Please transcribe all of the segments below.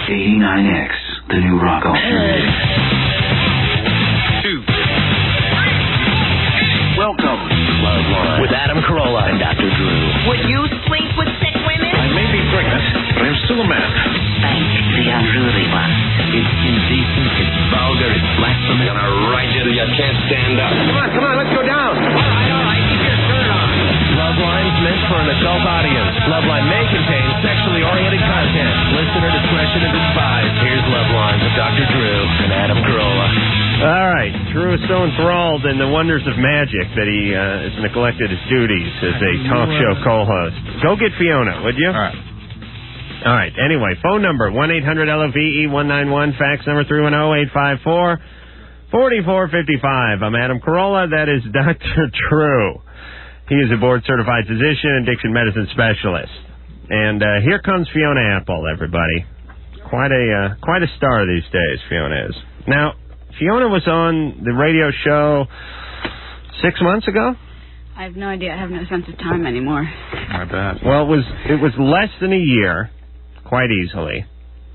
89X, the new rock alternative. Welcome to Loveline with Adam Carolla and Dr. Drew. Would you sleep with sick women? I may be pregnant, but I'm still a man. Spank the unruly one. It's indecent, it's vulgar, it's blasphemous. I'm gonna ride you till you can't stand up. Come on, let's go down. All right, keep your shirt on. Loveline's meant for an adult audience. Loveline may contain sexually oriented content. Listener discretion is advised. Here's Loveline with Dr. Drew and Adam Carolla. All right, Drew is so enthralled in the wonders of magic that he has neglected his duties as a talk show co-host. Go get Fiona, would you? All right. Anyway, phone number 1-800-LOVE-191, fax number 310-854-4455. I'm Adam Carolla. That is Dr. Drew. He is a board-certified physician and addiction medicine specialist. And here comes Fiona Apple, everybody. Quite a star these days, Fiona is. Now, Fiona was on the radio show 6 months ago? I have no idea. I have no sense of time anymore. I bet. Well, it was less than a year, quite easily.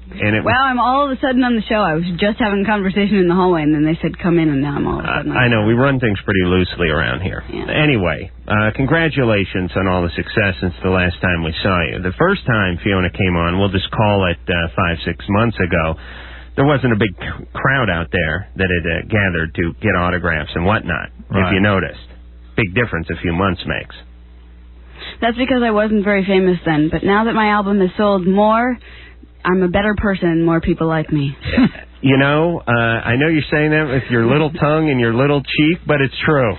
And I'm all of a sudden on the show. I was just having a conversation in the hallway, and then they said, come in, and now I'm all of a sudden on I know. We run things pretty loosely around here. Yeah. Anyway, congratulations on all the success since the last time we saw you. The first time Fiona came on, we'll just call it 5-6 months ago, there wasn't a big crowd out there that had gathered to get autographs and whatnot, if you noticed. Big difference a few months makes. That's because I wasn't very famous then, but now that my album has sold more, I'm a better person and more people like me. You know, I know you're saying that with your little tongue and your little cheek, but it's true.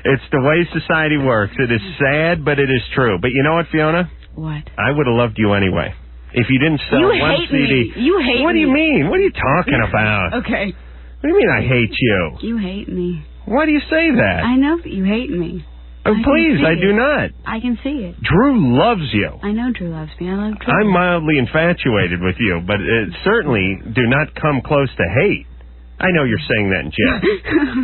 It's the way society works. It is sad, but it is true. But you know what, Fiona? What? I would have loved you anyway. If you didn't sell one CD. You hate me. What do you mean? What are you talking about? Okay. What do you mean I hate you? You hate me. Why do you say that? I know that you hate me. Oh, please, I do not. I can see it. Drew loves you. I know Drew loves me. I love Drew. I'm mildly infatuated with you, but certainly do not come close to hate. I know you're saying that in jest.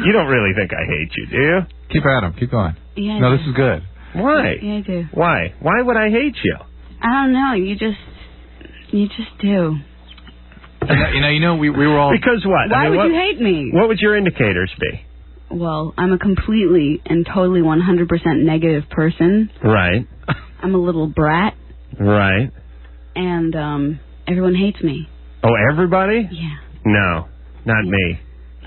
You don't really think I hate you, do you? Keep at him. Keep going. Yeah, no, this is good. Why? Yeah, I do. Why? Why would I hate you? I don't know. You just do. You know, we were all... Because what? Why would you hate me? What would your indicators be? Well, I'm a completely and totally 100% negative person. Right. I'm a little brat. Right. And everyone hates me. Oh, everybody? Yeah. No, not me.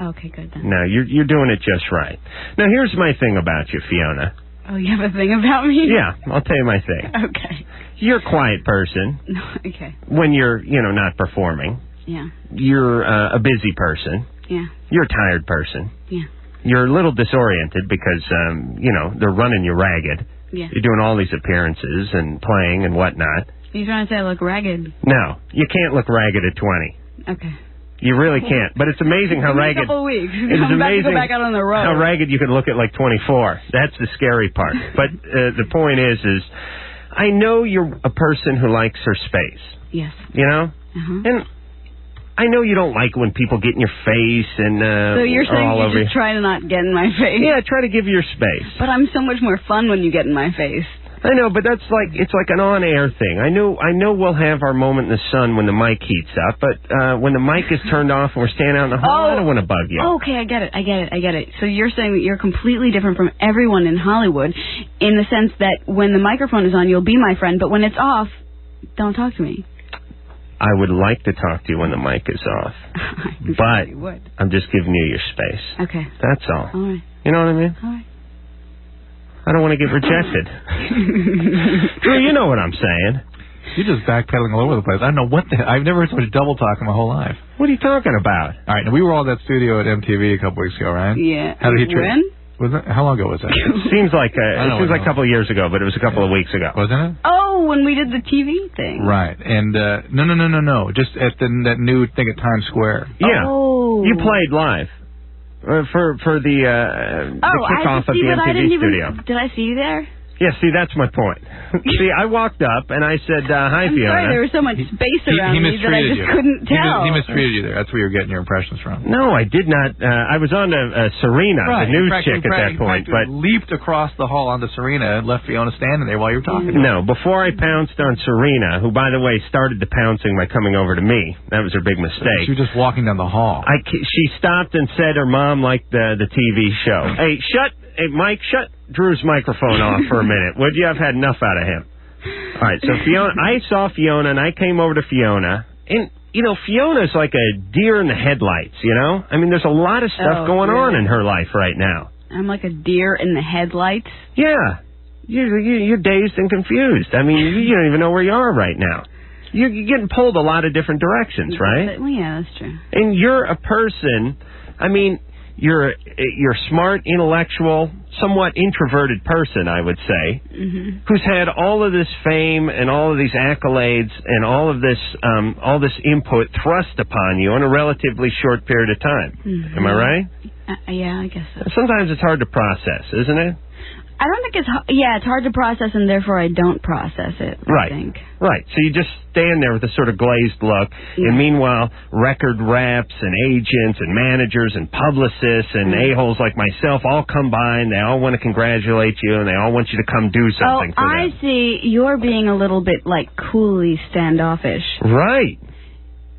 Okay, good then. No, you're doing it just right. Now, here's my thing about you, Fiona. Oh, you have a thing about me? Yeah, I'll tell you my thing. Okay. You're a quiet person. Okay. When you're, not performing. Yeah. You're a busy person. Yeah. You're a tired person. Yeah. You're a little disoriented because, they're running you ragged. Yeah. You're doing all these appearances and playing and whatnot. Are you trying to say I look ragged? No, you can't look ragged at 20. Okay. You really can't. But it's amazing how ragged... In a couple of weeks. It's I'm amazing about to go back out on the road. How ragged you can look at like 24. That's the scary part. But the point is I know you're a person who likes her space. Yes. You know? Uh-huh. And I know you don't like when people get in your face and so you're saying all over you just try to not get in my face? Yeah, try to give you your space. But I'm so much more fun when you get in my face. I know, but it's like an on-air thing. I know we'll have our moment in the sun when the mic heats up, but when the mic is turned off and we're standing out in the hall, I don't want to bug you. Okay, I get it. So you're saying that you're completely different from everyone in Hollywood in the sense that when the microphone is on, you'll be my friend, but when it's off, don't talk to me. I would like to talk to you when the mic is off, but I'm just giving you your space. Okay. That's all. All right. You know what I mean? All right. I don't want to get rejected. Drew, you know what I'm saying. You're just backpedaling all over the place. I don't know what I've never heard so much double talk in my whole life. What are you talking about? All right, now we were all at that studio at MTV a couple weeks ago, right? Yeah. How did he treat? When? How long ago was that? Seems like a couple of years ago, but it was a couple of weeks ago. Wasn't it? Oh, when we did the TV thing. Right. And no. Just at that new thing at Times Square. Yeah. Oh. You played live for the kickoff of the MTV studio. Did I see you there? Yeah, see, that's my point. See, I walked up and I said, hi, I'm Fiona. sorry, there was so much space around me that I just you. couldn't tell. He mistreated you there. That's where you're getting your impressions from. No, I did not. I was on Serena, the news chick at that point. But leaped across the hall onto Serena and left Fiona standing there while you were talking. No, before I pounced on Serena, who, by the way, started the pouncing by coming over to me. That was her big mistake. She was just walking down the hall. She stopped and said her mom liked the TV show. Hey, Mike, shut Drew's microphone off for a minute. Would you? I've had enough out of him. All right, so Fiona, I saw Fiona, and I came over to Fiona, and, you know, Fiona's like a deer in the headlights, you know? I mean, there's a lot of stuff going on in her life right now. I'm like a deer in the headlights? Yeah. You're dazed and confused. I mean, you don't even know where you are right now. You're getting pulled a lot of different directions, right? Well, yeah, that's true. And you're a person, I mean, you're smart, intellectual, somewhat introverted person, I would say, who's had all of this fame and all of these accolades and all this input thrust upon you in a relatively short period of time. Am I right? Yeah, I guess so. Sometimes it's hard to process, isn't it? I don't think it's hard to process, and therefore I don't process it, I think. Right. So you just stand there with a sort of glazed look, and meanwhile, record reps and agents and managers and publicists and a-holes like myself all come by, and they all want to congratulate you, and they all want you to come do something for them. I see. You're being a little bit, like, coolly standoffish. Right.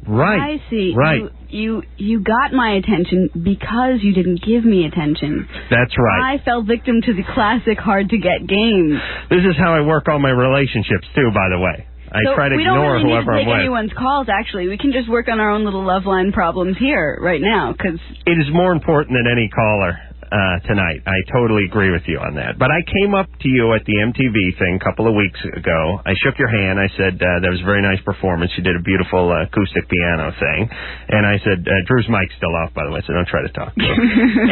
I see. Right. You got my attention because you didn't give me attention. That's right. I fell victim to the classic hard-to-get game. This is how I work all my relationships, too, by the way. I try to ignore whoever I'm with. We don't really need to take anyone's calls, actually. We can just work on our own little Loveline problems here, right now, because... It is more important than any caller tonight. I totally agree with you on that. But I came up to you at the MTV thing a couple of weeks ago. I shook your hand. I said, that was a very nice performance. You did a beautiful acoustic piano thing. And I said, Drew's mic's still off, by the way, so don't try to talk to him.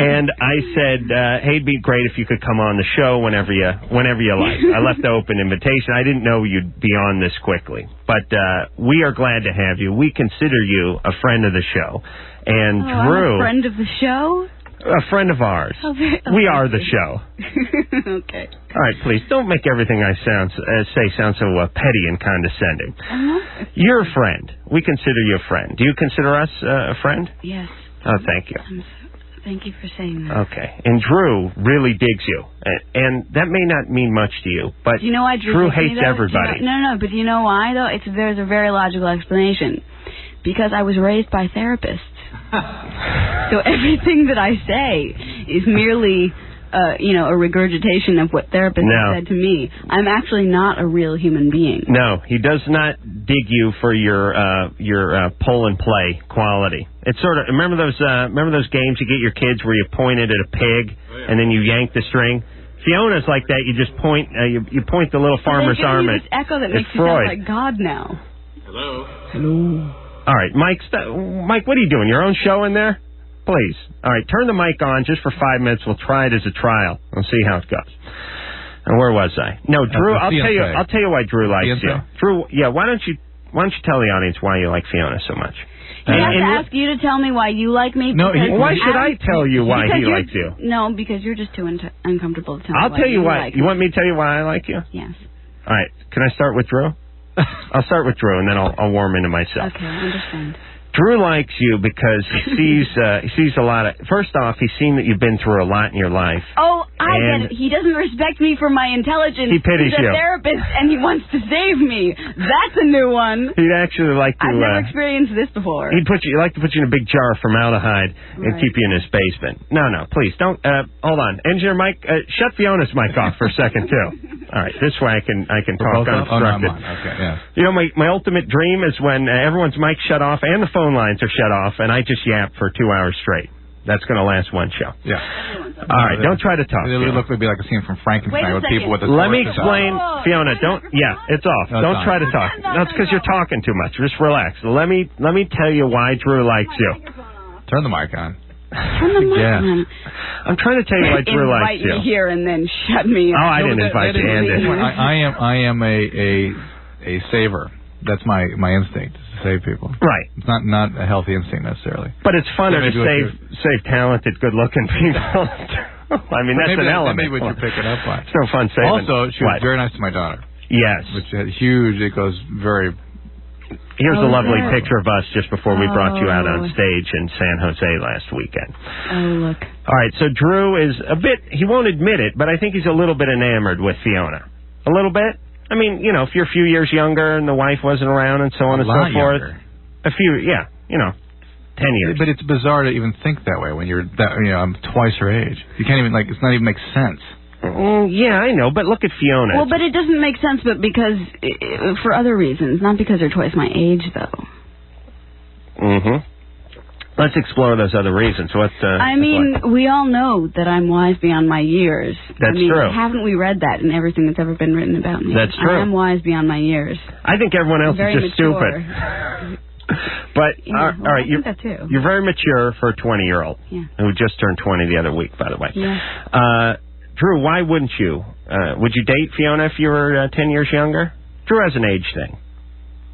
And I said, hey, it'd be great if you could come on the show whenever you like. I left the open invitation. I didn't know you'd be on this quickly. But we are glad to have you. We consider you a friend of the show. And Drew... I'm a friend of the show? A friend of ours. We are the show. Okay. All right, please, don't make everything I say sound so petty and condescending. You're a friend. We consider you a friend. Do you consider us a friend? Yes. Oh, thank you. Thank you for saying that. Okay. And Drew really digs you. And that may not mean much to you, but you know why Drew hates everybody. No, but do you know why, though? There's a very logical explanation. Because I was raised by therapists. So everything that I say is merely, a regurgitation of what therapists have said to me. I'm actually not a real human being. No, he does not dig you for your pull and play quality. It's sort of remember those games you get your kids where you point it at a pig and then you yank the string. Fiona's like that. You just point you point the little farmer's arm at. This echo that makes you sound like God now. Hello. All right, Mike, what are you doing? Your own show in there? Please. All right, turn the mic on just for 5 minutes. We'll try it as a trial. We'll see how it goes. And where was I? No, Drew, I'll tell you why Drew likes you. Drew, why don't you tell the audience why you like Fiona so much? He has to ask you to tell me why you like me. No, why should I tell you why he likes you? No, because you're just too uncomfortable to tell me. I'll tell you why. You want me to tell you why I like you? Yes. All right, can I start with Drew? I'll start with Drew, and then I'll warm into myself. Okay, I understand. Drew likes you because he sees a lot of... First off, he's seen that you've been through a lot in your life. Oh, I get it. He doesn't respect me for my intelligence. He pities you. He's a therapist, and he wants to save me. That's a new one. He'd actually like to... I've never experienced this before. He'd like to put you in a big jar of formaldehyde and keep you in his basement. No, please, don't... hold on. Engineer Mike, shut Fiona's mic off for a second, too. All right, this way I can talk unobstructed. Okay, yeah. You know, my ultimate dream is when everyone's mic's shut off and the phone lines are shut off, and I just yap for 2 hours straight. That's going to last one show. Yeah. All right, don't try to talk. It would look like a scene from Frankenstein with people with the Let me explain, Fiona. It's off. No, don't try to talk. That's because you're talking too much. Just relax. Let me tell you why Drew likes you. Turn the mic on. Turn the mic on. I'm trying to tell you why Drew likes you. Invite me here and then shut me up. Oh, I didn't invite you. I am a saver. That's my instinct, to save people. Right. It's not a healthy instinct necessarily. But it's funner to save talented, good-looking people. I mean, that's an element. Maybe what you're picking up on. It's no fun saying. Also, she was very nice to my daughter. Yes. Which had huge, it goes very... Here's a lovely picture of us just before we brought you out on stage in San Jose last weekend. Oh, look. All right, so Drew is a bit, he won't admit it, but I think he's a little bit enamored with Fiona. A little bit? I mean, you know, if you're a few years younger and the wife wasn't around and so on and so forth. Younger. A few, yeah, you know, 10 years. But it's bizarre to even think that way when you're, I'm twice her age. You can't even, it's not even make sense. Yeah, I know, but look at Fiona. Well, but it doesn't make sense, but because, for other reasons, not because they're twice my age, though. Mm-hmm. Let's explore those other reasons. We all know that I'm wise beyond my years. That's true. Haven't we read that in everything that's ever been written about me? That's true. I am wise beyond my years. I think everyone else is just mature. stupid. But, yeah, all right, I think that too. You're very mature for a 20-year-old. Yeah. Who just turned 20 the other week, by the way. Yeah. Drew, why wouldn't you? Would you date Fiona if you were 10 years younger? Drew has an age thing.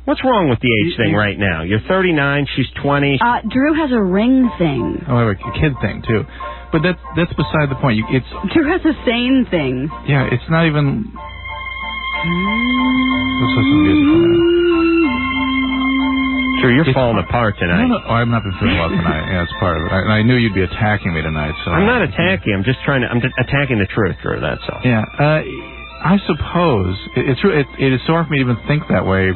What's wrong with the age thing right now? You're 39, she's 20. Drew has a ring thing. Oh, a kid thing, too. But that's beside the point. Drew has a sane thing. Yeah, it's not even... Let's listen to music for a minute. Drew, you're falling apart tonight. No, I've not been feeling well tonight. Yeah, it's part of it. I knew you'd be attacking me tonight, so... I'm not attacking. I'm attacking the truth, Drew, that's all. Yeah, I suppose... It's true. It is so hard for me to even think that way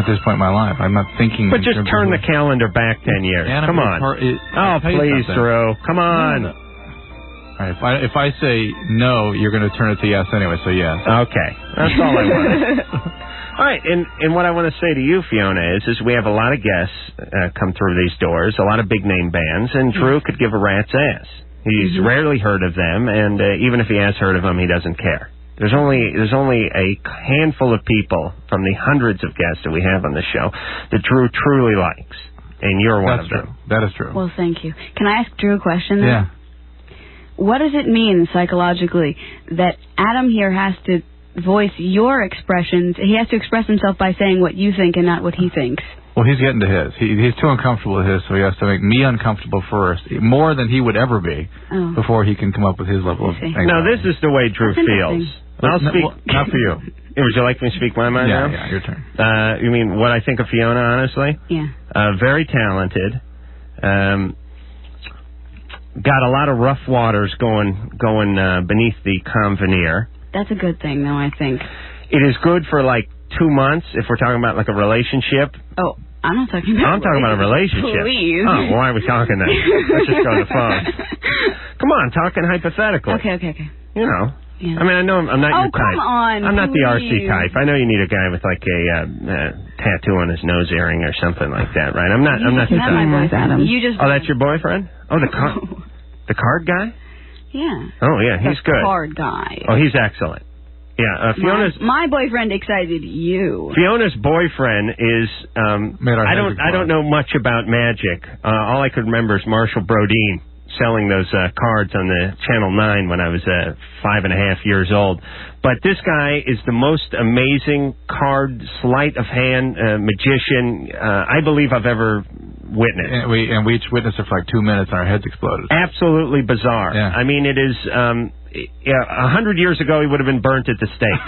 at this point in my life. I'm not thinking... But just turn the calendar back 10 years. Come on. Please, Drew. Come on. No. All right, if I say no, you're going to turn it to yes anyway, so yes. Okay. That's all I want. All right, and what I want to say to you, Fiona, is we have a lot of guests come through these doors, a lot of big-name bands, and Drew could give a rat's ass. He's rarely heard of them, and even if he has heard of them, he doesn't care. There's only a handful of people from the hundreds of guests that we have on the show that Drew truly likes, and you're one of them. That is true. Well, thank you. Can I ask Drew a question, then? Yeah. What does it mean psychologically that Adam here has to voice your expressions? He has to express himself by saying what you think and not what he thinks. Well, he's getting to his. He's too uncomfortable with his, so he has to make me uncomfortable first, more than he would ever be, before he can come up with his level of anxiety. No, this is the way Drew feels. I'll speak. Not for you. Would you like me to speak my mind now? Yeah, your turn. You mean what I think of Fiona, honestly? Yeah. Very talented. Got a lot of rough waters going beneath the conveneer. That's a good thing, though, I think. It is good for 2 months if we're talking about a relationship. Oh, I'm not talking about. I'm talking about a relationship. Please. Oh, why are we talking then? Let's just go to the phone. Come on, talking hypothetically. Okay. You know. Yeah. I mean, I know I'm not your type. Oh, come on. I'm not the please. RC type. I know you need a guy with a tattoo on his nose earring or something like that, right? I'm not the type. My boyfriend. Oh, that's your boyfriend? Oh, the card guy? Yeah. Oh, yeah, he's good. The card guy. Oh, he's excellent. Yeah, Fiona's... My boyfriend excited you. Fiona's boyfriend is... I don't know much about magic. All I could remember is Marshall Brodeen selling those cards on the Channel 9 when I was 5.5 years old. But this guy is the most amazing card sleight of hand magician I believe I've ever witnessed. And we each witnessed it for 2 minutes and our heads exploded. Absolutely bizarre. Yeah. I mean, it is... 100 years ago, he would have been burnt at the stake.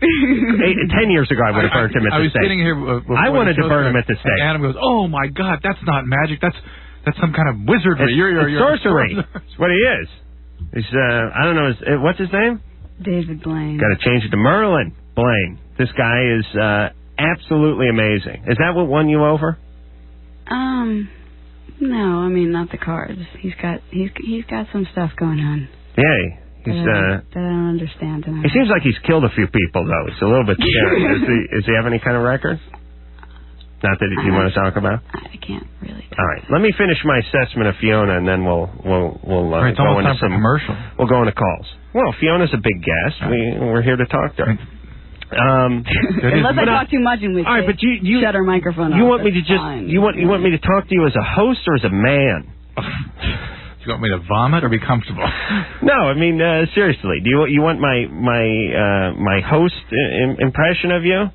10 years ago, I would have burnt him at the stake. I was sitting here... I wanted to burn him at the stake. And Adam goes, oh, my God, that's not magic. That's some kind of wizardry. It's sorcery. That's what he is. He's, I don't know, what's his name? David Blaine. Got to change it to Merlin Blaine. This guy is absolutely amazing. Is that what won you over? No, I mean, not the cards. He's got some stuff going on. Yeah. He's, that I don't understand. He seems like he's killed a few people, though. It's a little bit scary. Does he have any kind of record? Not that you want to talk about? I can't really. All right. Let me finish my assessment of Fiona, and then we'll right, go into some commercial. We'll go into calls. Well, Fiona's a big guest. We're here to talk to her. Unless I talk too much and we but you shut our microphone off. You want me to you want me to talk to you as a host or as a man? You want me to vomit or be comfortable? No, I mean seriously. Do you want my host impression of you?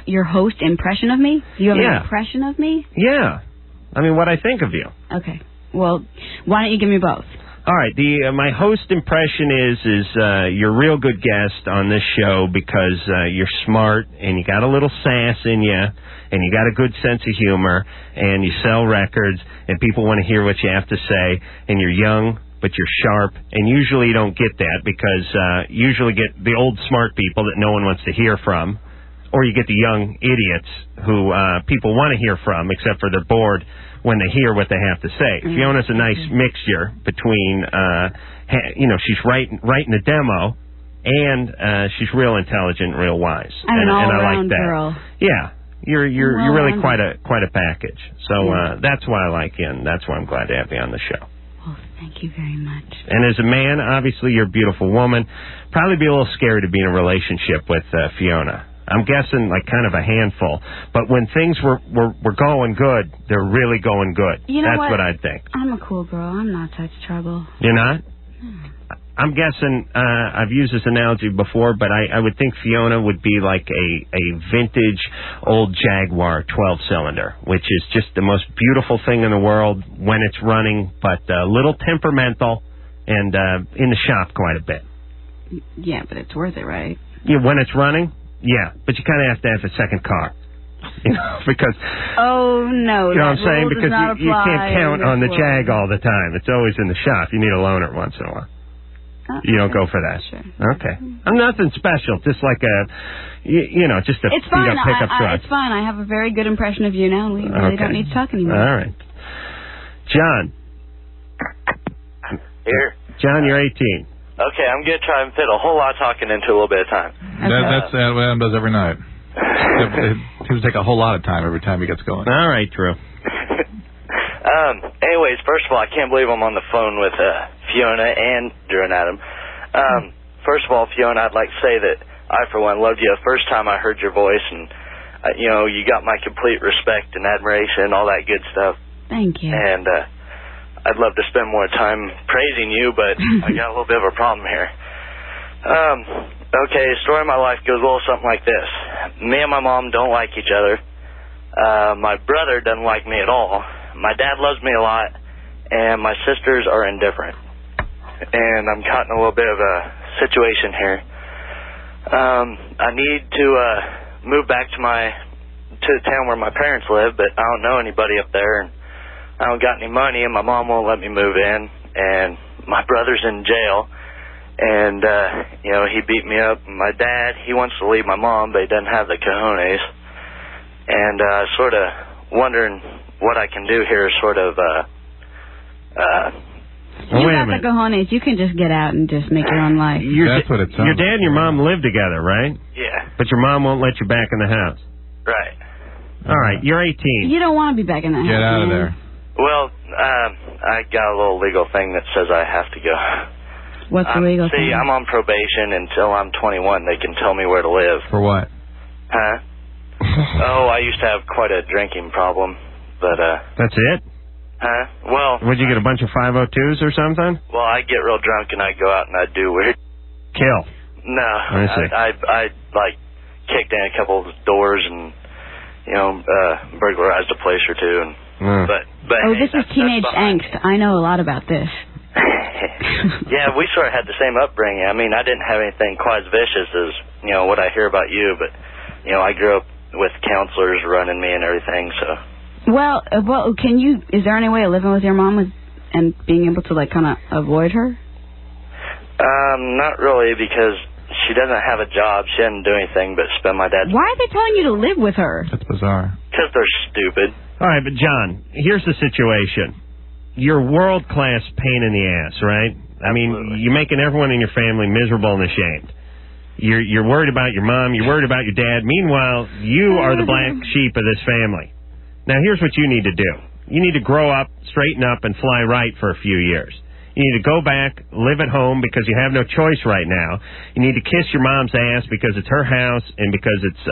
Your host impression of me? Do you have an impression of me? Yeah. I mean, what I think of you. Okay. Well, why don't you give me both? All right, my host impression is you're a real good guest on this show because you're smart and you got a little sass in you and you got a good sense of humor and you sell records and people want to hear what you have to say and you're young but you're sharp, and usually you don't get that because usually get the old smart people that no one wants to hear from, or you get the young idiots who people want to hear from except for they're bored when they hear what they have to say. Fiona's a nice mixture between, she's writing the demo, and she's real intelligent, real wise. I'm an all-around I like that. Girl. Yeah, you're really quite a package. So that's why I like you, and that's why I'm glad to have you on the show. Well, thank you very much. And as a man, obviously you're a beautiful woman. Probably be a little scary to be in a relationship with Fiona. I'm guessing like kind of a handful. But when things were going good, they're really going good. You know That's what I'd think. I'm a cool girl. I'm not such trouble. You're not? I'm guessing, I've used this analogy before, but I would think Fiona would be like a vintage old Jaguar 12-cylinder, which is just the most beautiful thing in the world when it's running, but a little temperamental and in the shop quite a bit. Yeah, but it's worth it, right? Yeah, when it's running? Yeah, but you kind of have to have a second car, because... Oh, no. You know what I'm saying? Because you can't count on the Jag all the time. It's always in the shop. You need a loaner once in a while. You don't go for that? Sure. Okay. I'm nothing special, just like just a beat-up pickup truck. It's fine. I have a very good impression of you now, and we really don't need to talk anymore. All right. John. Here. John, you're 18. Okay, I'm going to try and fit a whole lot of talking into a little bit of time. That's what Adam does every night. It seems to take a whole lot of time every time he gets going. All right, Drew. Anyways, first of all, I can't believe I'm on the phone with Fiona and Drew and Adam. First of all, Fiona, I'd like to say that I, for one, loved you the first time I heard your voice, and, you got my complete respect and admiration and all that good stuff. Thank you. And I'd love to spend more time praising you, but I got a little bit of a problem here. Okay, the story of my life goes a little something like this. Me and my mom don't like each other. My brother doesn't like me at all. My dad loves me a lot, and my sisters are indifferent. And I'm caught in a little bit of a situation here. I need to move back to the town where my parents live, but I don't know anybody up there, and I don't got any money, and my mom won't let me move in, and my brother's in jail, and, he beat me up. My dad, he wants to leave my mom, but he doesn't have the cojones, and sort of wondering what I can do here is sort of, you got the cojones. You can just get out and just make your own life. That's what it sounds Your dad and your mom live together, right? Yeah. But your mom won't let you back in the house. Right. All right, you're 18. You don't want to be back in the house. Get out of there. Well, I got a little legal thing that says I have to go. What's the legal thing? See, I'm on probation until I'm 21. They can tell me where to live. For what? Huh? I used to have quite a drinking problem, but, That's it? Huh? Well... Would you get a bunch of 502s or something? Well, I'd get real drunk and I'd go out and I'd do weird... Kill. No. I kicked in a couple of doors and, burglarized a place or two. And, but this is teenage angst. I know a lot about this. Yeah, we sort of had the same upbringing. I mean, I didn't have anything quite as vicious as, what I hear about you, but, I grew up with counselors running me and everything, so... Well, is there any way of living with your mom and being able to, kind of avoid her? Not really, because she doesn't have a job. She doesn't do anything but spend my dad's... Why are they telling you to live with her? That's bizarre. Because they're stupid. All right, but John, here's the situation. You're world-class pain in the ass, right? I mean, you're making everyone in your family miserable and ashamed. You're worried about your mom. You're worried about your dad. Meanwhile, you are the black sheep of this family. Now, here's what you need to do. You need to grow up, straighten up, and fly right for a few years. You need to go back, live at home because you have no choice right now. You need to kiss your mom's ass because it's her house and because it's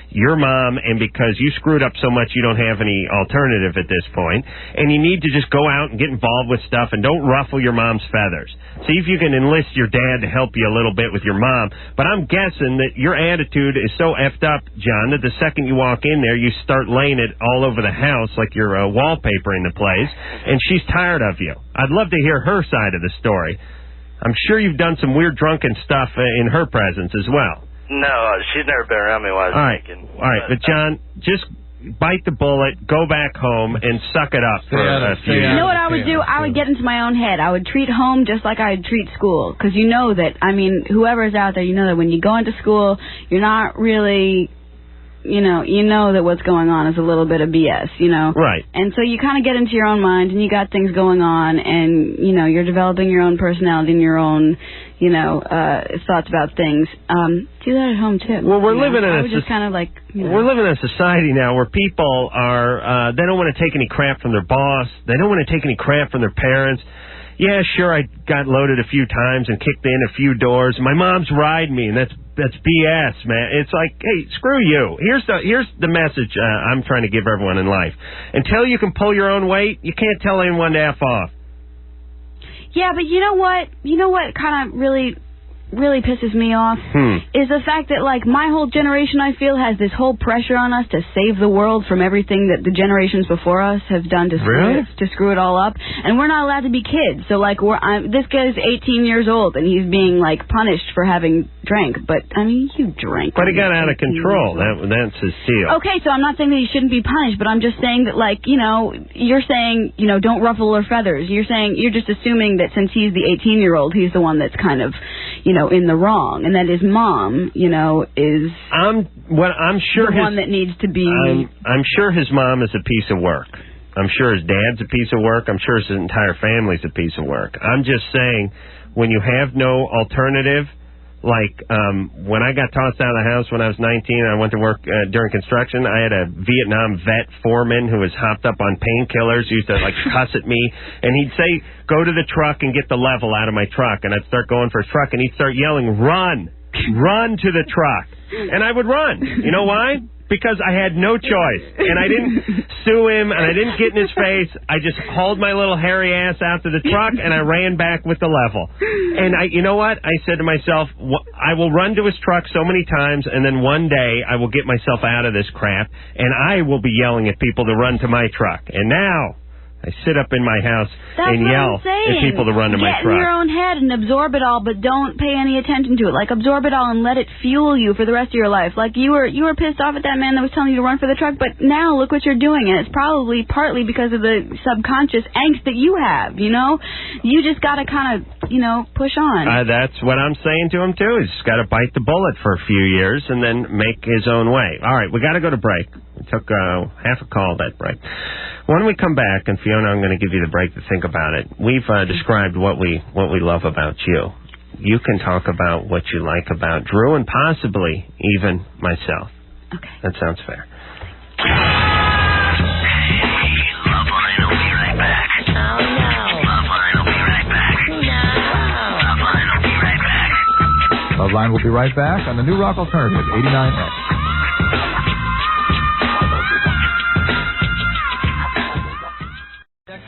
your mom and because you screwed up so much you don't have any alternative at this point. And you need to just go out and get involved with stuff and don't ruffle your mom's feathers. See if you can enlist your dad to help you a little bit with your mom. But I'm guessing that your attitude is so effed up, John, that the second you walk in there, you start laying it all over the house like you're wallpapering the place, and she's tired of you. I'd love to hear her side of the story. I'm sure you've done some weird drunken stuff in her presence as well. No, she's never been around me while I was drinking. All right, but John, just bite the bullet, go back home, and suck it up for a few years. You know what I would do? I would get into my own head. I would treat home just like I'd treat school. Because you know that, I mean, whoever's out there, you know that when you go into school, you're not really... You know that what's going on is a little bit of BS, Right. And so you kind of get into your own mind, and you got things going on, and, you're developing your own personality and your own, thoughts about things. Do that at home, too. Well, we're living in we're living in a society now where people are, they don't want to take any crap from their boss. They don't want to take any crap from their parents. Yeah, sure, I got loaded a few times and kicked in a few doors. My mom's riding me, and that's BS, man. It's like, hey, screw you. Here's the message I'm trying to give everyone in life. Until you can pull your own weight, you can't tell anyone to F off. Yeah, but you know what? You know what kind of really pisses me off is the fact that, like, my whole generation, I feel, has this whole pressure on us to save the world from everything that the generations before us have done to screw it all up, and we're not allowed to be kids. So, like, this guy's 18 years old, and he's being, like, punished for having drank. But I mean, you drank. But he got out of control. That's his deal. Okay, so I'm not saying that he shouldn't be punished, but I'm just saying that, like, you're saying, don't ruffle her feathers. You're just assuming that since he's the 18-year-old, he's the one that's kind of, in the wrong, and that his mom, is I'm sure the one that needs to be... I'm sure his mom is a piece of work. I'm sure his dad's a piece of work. I'm sure his entire family's a piece of work. I'm just saying, when you have no alternative, like when I got tossed out of the house when I was 19 and I went to work during construction, I had a Vietnam vet foreman who was hopped up on painkillers, used to like cuss at me, and he'd say, go to the truck and get the level out of my truck, and I'd start going for a truck, and he'd start yelling, run to the truck, and I would run. You know why? Because I had no choice, and I didn't sue him, and I didn't get in his face. I just hauled my little hairy ass out to the truck, and I ran back with the level. And you know what? I said to myself, I will run to his truck so many times, and then one day I will get myself out of this crap, and I will be yelling at people to run to my truck. And now I sit up in my house and yell at people to run to my truck. Get in your own head and absorb it all, but don't pay any attention to it. Like, absorb it all and let it fuel you for the rest of your life. Like, you were pissed off at that man that was telling you to run for the truck, but now look what you're doing, and it's probably partly because of the subconscious angst that you have, You just got to kind of, push on. That's what I'm saying to him, too. He's just got to bite the bullet for a few years and then make his own way. All right, we got to go to break. We took half a call that break. When we come back, and Fiona, I'm going to give you the break to think about it. We've described what we love about you. You can talk about what you like about Drew and possibly even myself. Okay. That sounds fair. Loveline will be right back. Oh, no. Loveline will be right back. No. Loveline will be right back. Loveline will be right back on the New Rock Alternative, 89X.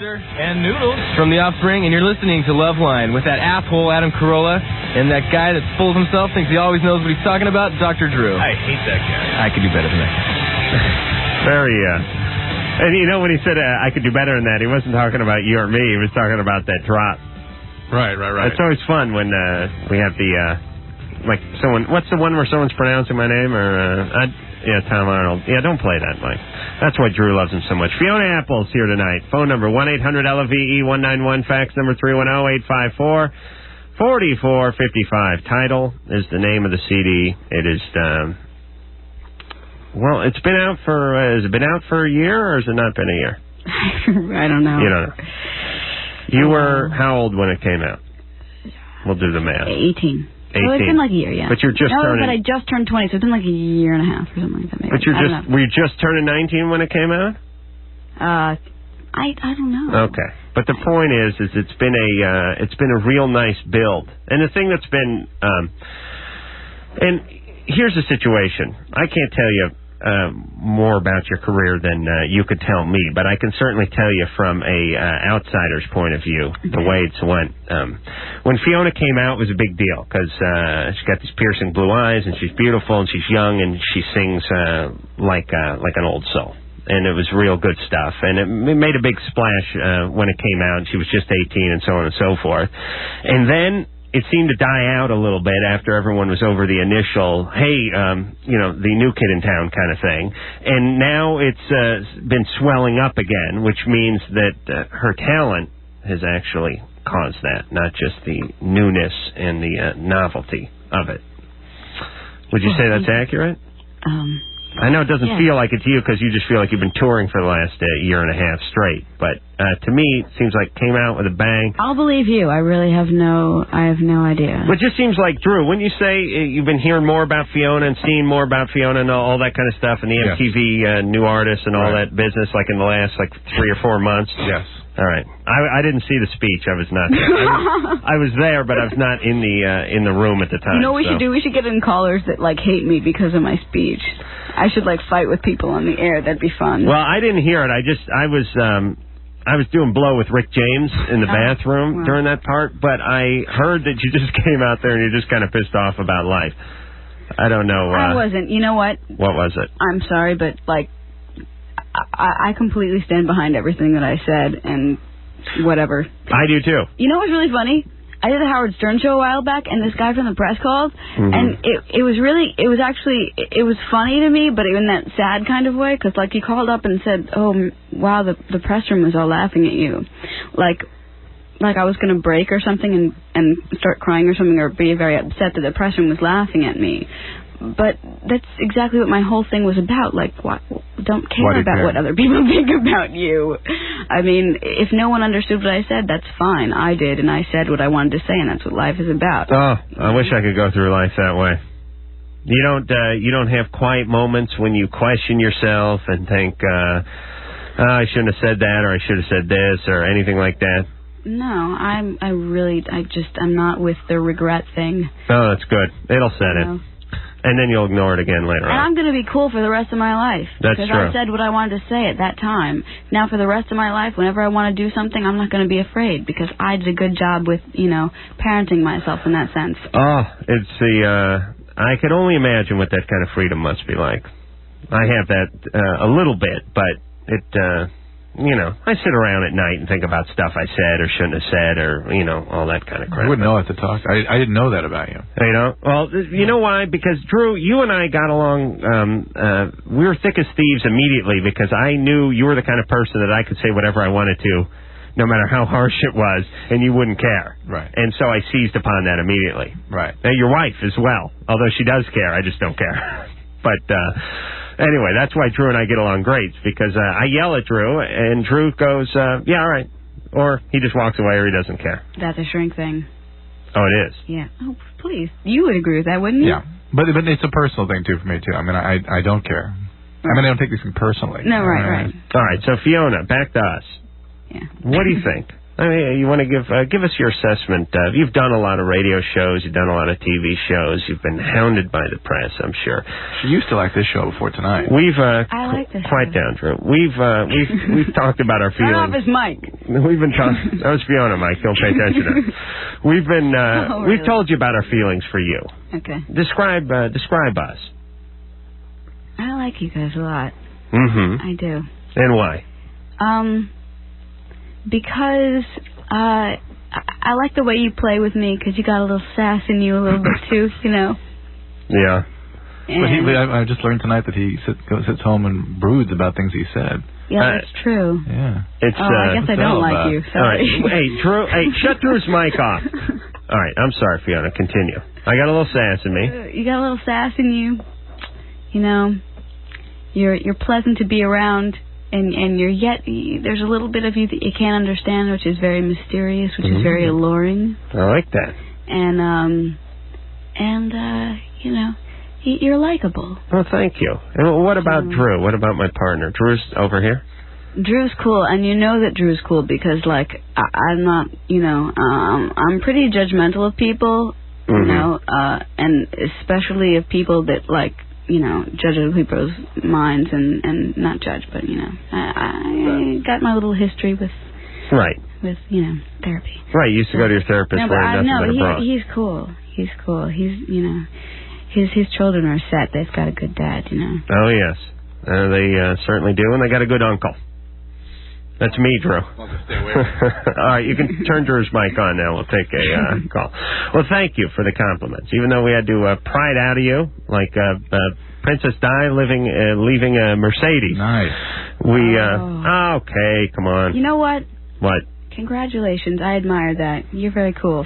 And Noodles from The Offspring, and you're listening to Loveline with that asshole Adam Carolla and that guy that's full of himself, thinks he always knows what he's talking about, Dr. Drew. I hate that guy. I could do better than that. Very, and when he said I could do better than that, he wasn't talking about you or me, he was talking about that drop. Right. It's always fun when we have the, like someone, what's the one where someone's pronouncing my name, or, Tom Arnold. Yeah, don't play that, Mike. That's why Drew loves him so much. Fiona Apple's here tonight. Phone number 1-800-LOVE-191. Fax number 310-854-4455. Title is the name of the CD. It is, it's been out for, has it been out for a year, or has it not been a year? I don't know. You don't know. You were how old when it came out? We'll do the math. 18. 18. So it's been like a year, yeah. But you're just turning... but I just turned 20, so it's been like a year and a half or something like that. Maybe. But were you just turning 19 when it came out? I don't know. Okay. But the point is it's been a real nice build. And the thing that's been, and here's the situation. I can't tell you more about your career than you could tell me, but I can certainly tell you from a outsider's point of view the way it's went. When Fiona came out, it was a big deal because she's got these piercing blue eyes, and she's beautiful, and she's young, and she sings like an old soul. and it was real good stuff. And it made a big splash when it came out. She was just 18 and so on and so forth. And then it seemed to die out a little bit after everyone was over the initial, hey, the new kid in town kind of thing. And now it's been swelling up again, which means that her talent has actually caused that, not just the newness and the novelty of it. Would you say that's accurate? I know it doesn't feel like it's you because you just feel like you've been touring for the last year and a half straight. But to me, it seems like it came out with a bang. I'll believe you. I really have no idea. But it just seems like, Drew, wouldn't you say you've been hearing more about Fiona and seeing more about Fiona and all that kind of stuff and the MTV new artists and all that business like in the last 3 or 4 months? Yes. All right. I didn't see the speech. I was not there. I was there, but I was not in the room at the time. You know what we should do? We should get in callers that hate me because of my speech. I should fight with people on the air. That'd be fun. Well, I didn't hear it. I was doing blow with Rick James in the bathroom during that part, but I heard that you just came out there and you're just kind of pissed off about life. I don't know. I wasn't. You know what? What was it? I'm sorry, but I completely stand behind everything that I said and whatever. I do too. You know what's really funny? I did the Howard Stern show a while back, and this guy from the press called, and it was funny to me, but in that sad kind of way, because he called up and said, "Oh wow, the press room was all laughing at you," like I was going to break or something and start crying or something, or be very upset that the press room was laughing at me. But that's exactly what my whole thing was about. Don't care about what other people think about you. I mean, if no one understood what I said, that's fine. I did, and I said what I wanted to say, and that's what life is about. Oh, I wish I could go through life that way. You don't have quiet moments when you question yourself and think, I shouldn't have said that, or I should have said this, or anything like that. No, I'm not with the regret thing. Oh, that's good. It'll set it. And then you'll ignore it again later on. And I'm going to be cool for the rest of my life. That's true. Because I said what I wanted to say at that time. Now, for the rest of my life, whenever I want to do something, I'm not going to be afraid because I did a good job with, parenting myself in that sense. Oh, it's I could only imagine what that kind of freedom must be like. I have that a little bit, but it, I sit around at night and think about stuff I said or shouldn't have said or, all that kind of crap. I wouldn't know what to talk. I didn't know that about you. Well, you know why? Because, Drew, you and I got along, we were thick as thieves immediately because I knew you were the kind of person that I could say whatever I wanted to, no matter how harsh it was, and you wouldn't care. Right. And so I seized upon that immediately. Right. Now, your wife as well, although she does care, I just don't care. But, anyway, that's why Drew and I get along great, because I yell at Drew, and Drew goes, yeah, all right. Or he just walks away or he doesn't care. That's a shrink thing. Oh, it is? Yeah. Oh, please. You would agree with that, wouldn't you? Yeah. But it's a personal thing, too, for me, too. I mean, I don't care. Right. I mean, I don't take these things personally. No, right. All right, so Fiona, back to us. Yeah. What do you think? I mean, you want to give us your assessment. You've done a lot of radio shows. You've done a lot of TV shows. You've been hounded by the press, I'm sure. You used to like this show before tonight. I like this quiet show. Down, Drew. We've talked about our feelings. Turn off his mic. We've been talking. That was Fiona, Mike. Don't pay attention to it. We've been. Really? We've told you about our feelings for you. Okay. Describe us. I like you guys a lot. Mm-hmm. I do. And why? Because I like the way you play with me because you got a little sass in you a little bit too, Yeah. But I just learned tonight that he sits home and broods about things he said. Yeah, that's true. Yeah. I guess I don't like you. Sorry. All right. Hey, Drew. Hey, shut Drew's mic off. All right. I'm sorry, Fiona. Continue. I got a little sass in me. You got a little sass in you. You're pleasant to be around. And there's a little bit of you that you can't understand, which is very mysterious, which is very alluring. I like that. And you're likable. Well, thank you. And what about Drew? What about my partner? Drew's over here? Drew's cool, and you know that Drew's cool because, I'm not, I'm pretty judgmental of people, and especially of people that, judge other people's minds and not judge, but, I got my little history with... Right. With, therapy. Right, you used to go to your therapist wearing nothing but a bra. He's cool. He's cool. He's, his children are set. They've got a good dad, Oh, yes. They certainly do, and they got a good uncle. That's me, Drew. I'll just stay away from it. All right, you can turn Drew's mic on now. We'll take a call. Well, thank you for the compliments. Even though we had to pry it out of you, like Princess Di leaving a Mercedes. Nice. Okay, come on. You know what? What? Congratulations. I admire that. You're very cool.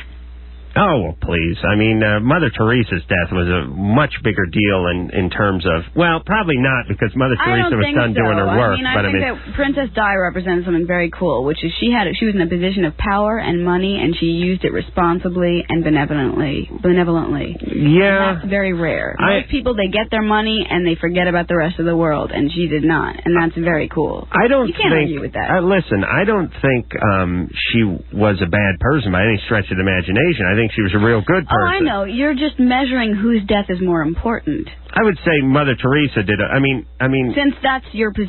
Oh, well, please. I mean, Mother Teresa's death was a much bigger deal in terms of, well, probably not, because Mother Teresa was done doing her work. I think that Princess Di represents something very cool, which is she was in a position of power and money, and she used it responsibly and benevolently. Yeah. And that's very rare. Most people, they get their money and they forget about the rest of the world, and she did not, and that's very cool. You can't argue with that. Listen, I don't think she was a bad person by any stretch of the imagination. I think she was a real good person. Oh, I know. You're just measuring whose death is more important. I would say Mother Teresa did. I mean, since that's your position.